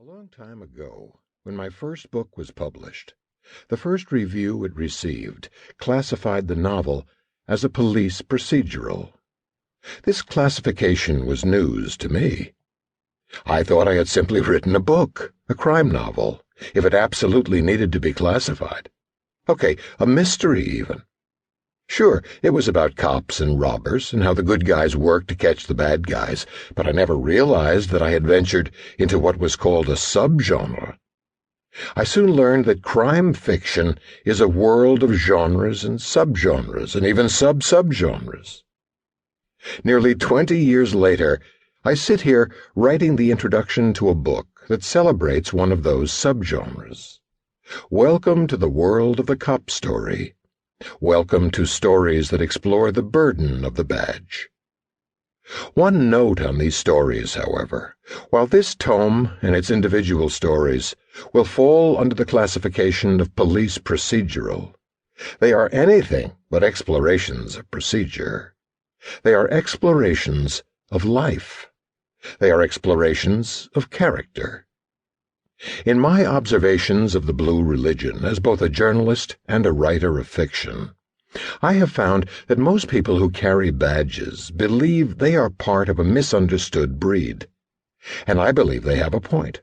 long time ago, when my first book was published, the first review it received classified the novel as a police procedural. This classification was news to me. I thought I had simply written a book, a crime novel, if it absolutely needed to be classified. Okay, a mystery even. Sure, it was about cops and robbers and how the good guys worked to catch the bad guys, but I never realized that I had ventured into what was called a subgenre. I soon learned that crime fiction is a world of genres and subgenres and even sub-subgenres. Nearly 20 years later, I sit here writing the introduction to a book that celebrates one of those subgenres. Welcome to the world of the cop story. Welcome to stories that explore the burden of the badge. One note on these stories, however: while this tome and its individual stories will fall under the classification of police procedural, they are anything but explorations of procedure. They are explorations of life. They are explorations of character. In my observations of the Blue Religion as both a journalist and a writer of fiction, I have found that most people who carry badges believe they are part of a misunderstood breed, and I believe they have a point.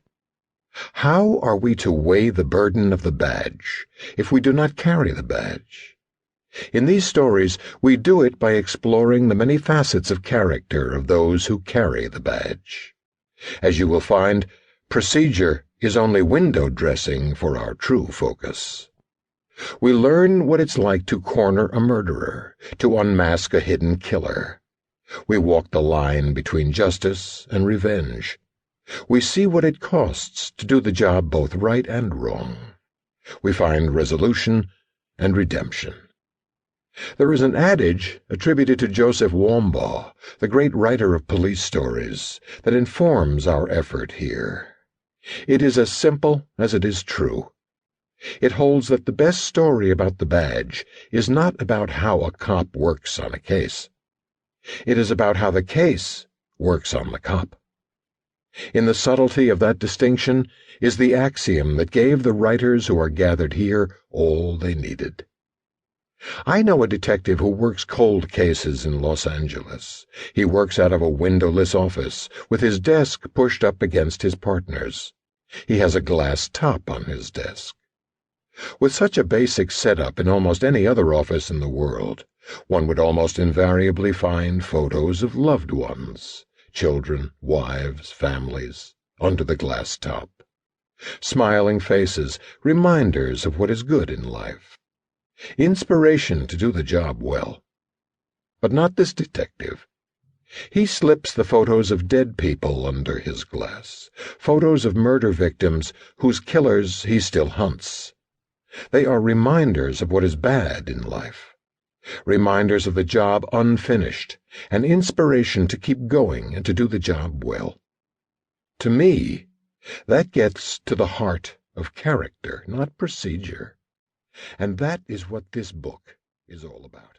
How are we to weigh the burden of the badge if we do not carry the badge? In these stories, we do it by exploring the many facets of character of those who carry the badge. As you will find, procedure is only window dressing for our true focus. We learn what it's like to corner a murderer, to unmask a hidden killer. We walk the line between justice and revenge. We see what it costs to do the job both right and wrong. We find resolution and redemption. There is an adage attributed to Joseph Wambaugh, the great writer of police stories, that informs our effort here. It is as simple as it is true. It holds that the best story about the badge is not about how a cop works on a case. It is about how the case works on the cop. In the subtlety of that distinction is the axiom that gave the writers who are gathered here all they needed. I know a detective who works cold cases in Los Angeles. He works out of a windowless office, with his desk pushed up against his partner's. He has a glass top on his desk. With such a basic setup in almost any other office in the world, one would almost invariably find photos of loved ones, children, wives, families, under the glass top. Smiling faces, reminders of what is good in life. Inspiration to do the job well. But not this detective. He slips the photos of dead people under his glass, photos of murder victims whose killers he still hunts. They are reminders of what is bad in life, reminders of the job unfinished, and inspiration to keep going and to do the job well. To me, that gets to the heart of character, not procedure, and that is what this book is all about.